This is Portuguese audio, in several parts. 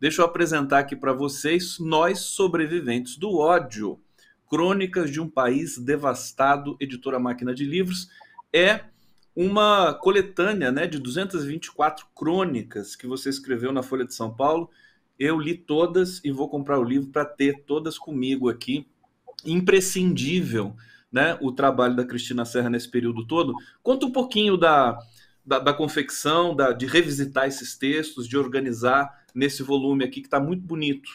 Deixa eu apresentar aqui para vocês Nós Sobreviventes do Ódio, Crônicas de um País Devastado, editora Máquina de Livros. É uma coletânea, né, de 224 crônicas que você escreveu na Folha de São Paulo. Eu li todas e vou comprar o livro para ter todas comigo aqui. Imprescindível, né, o trabalho da Cristina Serra nesse período todo. Conta um pouquinho da confecção, de revisitar esses textos, de organizar nesse volume aqui, que está muito bonito.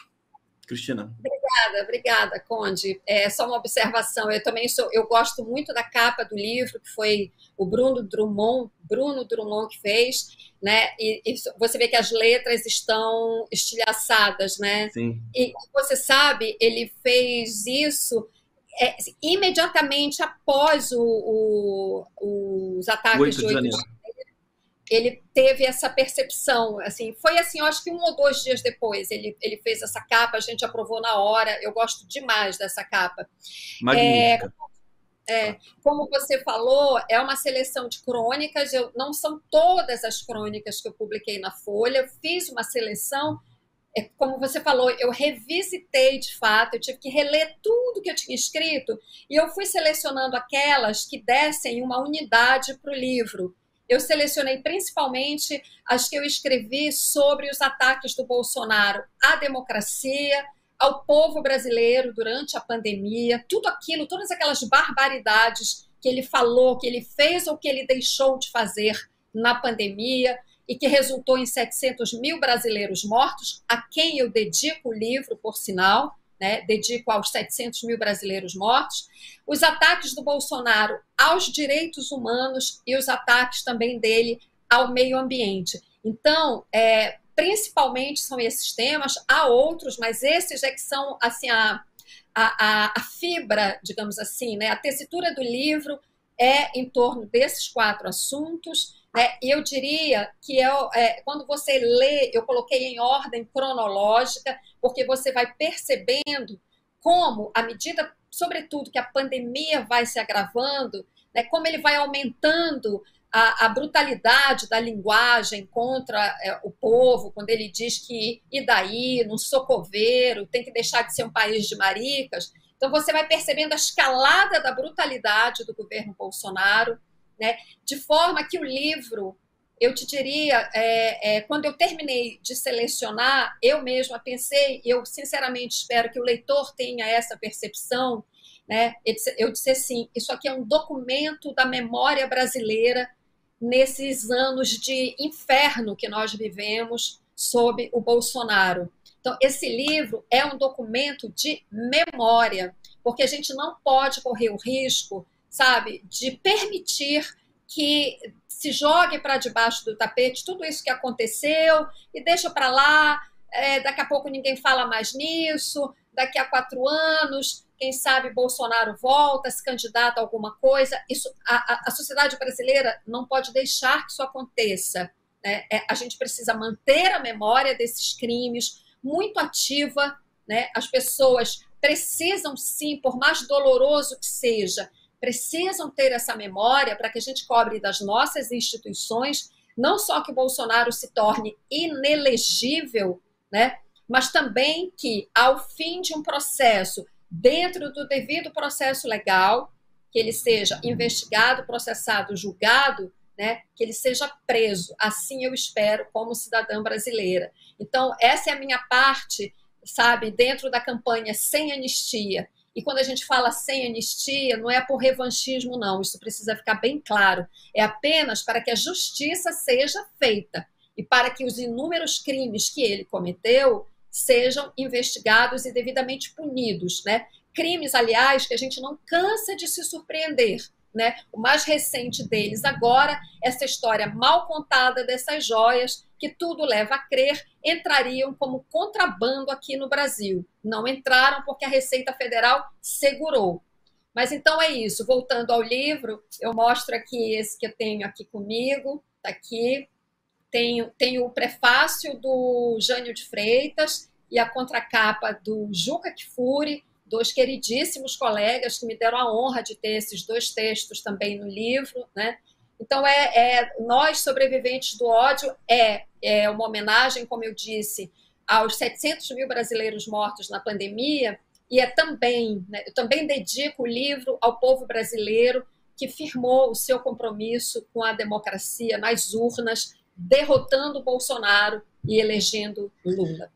Cristina. Obrigada, Conde. É só uma observação. Eu gosto muito da capa do livro, que foi o Bruno Drummond que fez, né? E você vê que as letras estão estilhaçadas, né? Sim. E você sabe, ele fez isso imediatamente após os O ataques 8 de de 8 de janeiro. ele teve essa percepção, assim, foi assim, eu acho que 1 ou 2 dias depois ele fez essa capa, a gente aprovou na hora, eu gosto demais dessa capa. É, Magnífica. como você falou, é uma seleção de crônicas, não são todas as crônicas que eu publiquei na Folha, eu fiz uma seleção, como você falou, eu revisitei de fato, eu tive que reler tudo que eu tinha escrito, e eu fui selecionando aquelas que dessem uma unidade para o livro. Eu selecionei principalmente as que eu escrevi sobre os ataques do Bolsonaro à democracia, ao povo brasileiro durante a pandemia, tudo aquilo, todas aquelas barbaridades que ele falou, que ele fez ou que ele deixou de fazer na pandemia e que resultou em 700 mil brasileiros mortos, a quem eu dedico o livro, por sinal, né? Dedico aos 700 mil brasileiros mortos, os ataques do Bolsonaro aos direitos humanos e os ataques também dele ao meio ambiente. Então, principalmente são esses temas, há outros, mas esses é que são assim, a fibra, digamos assim, né? A tessitura do livro é em torno desses 4 assuntos, né? E eu diria que quando você lê, eu coloquei em ordem cronológica, porque você vai percebendo como, à medida, sobretudo, que a pandemia vai se agravando, né, como ele vai aumentando a brutalidade da linguagem contra o povo, quando ele diz que, e daí, não sou coveiro, tem que deixar de ser um país de maricas. Então, você vai percebendo a escalada da brutalidade do governo Bolsonaro, né, de forma que o livro, eu te diria, quando eu terminei de selecionar, eu mesma pensei, eu sinceramente espero que o leitor tenha essa percepção, né? Eu disse assim, isso aqui é um documento da memória brasileira nesses anos de inferno que nós vivemos sob o Bolsonaro. Então, esse livro é um documento de memória, porque a gente não pode correr o risco, sabe, de permitir que se jogue para debaixo do tapete tudo isso que aconteceu e deixa para lá, daqui a pouco ninguém fala mais nisso, daqui a 4 anos, quem sabe Bolsonaro volta, se candidata a alguma coisa. A sociedade brasileira não pode deixar que isso aconteça, né? A gente precisa manter a memória desses crimes muito ativa, né? As pessoas precisam, sim, por mais doloroso que seja, precisam ter essa memória para que a gente cobre das nossas instituições, não só que o Bolsonaro se torne inelegível, né, mas também que, ao fim de um processo, dentro do devido processo legal, que ele seja investigado, processado, julgado, né, que ele seja preso. Assim eu espero como cidadã brasileira. Então, essa é a minha parte, sabe, dentro da campanha Sem Anistia. E quando a gente fala sem anistia, não é por revanchismo, não. Isso precisa ficar bem claro. É apenas para que a justiça seja feita e para que os inúmeros crimes que ele cometeu sejam investigados e devidamente punidos, né? Crimes, aliás, que a gente não cansa de se surpreender, né? O mais recente deles agora, essa história mal contada dessas joias, que tudo leva a crer, entrariam como contrabando aqui no Brasil. Não entraram porque a Receita Federal segurou. Mas então é isso, voltando ao livro, eu mostro aqui esse que eu tenho aqui comigo, está aqui, tem o prefácio do Jânio de Freitas e a contracapa do Juca Kfouri, 2 queridíssimos colegas que me deram a honra de ter esses 2 textos também no livro, né? Então, Nós Sobreviventes do Ódio é uma homenagem, como eu disse, aos 700 mil brasileiros mortos na pandemia, e é também, né, eu também dedico o livro ao povo brasileiro que firmou o seu compromisso com a democracia nas urnas, derrotando Bolsonaro e elegendo Lula.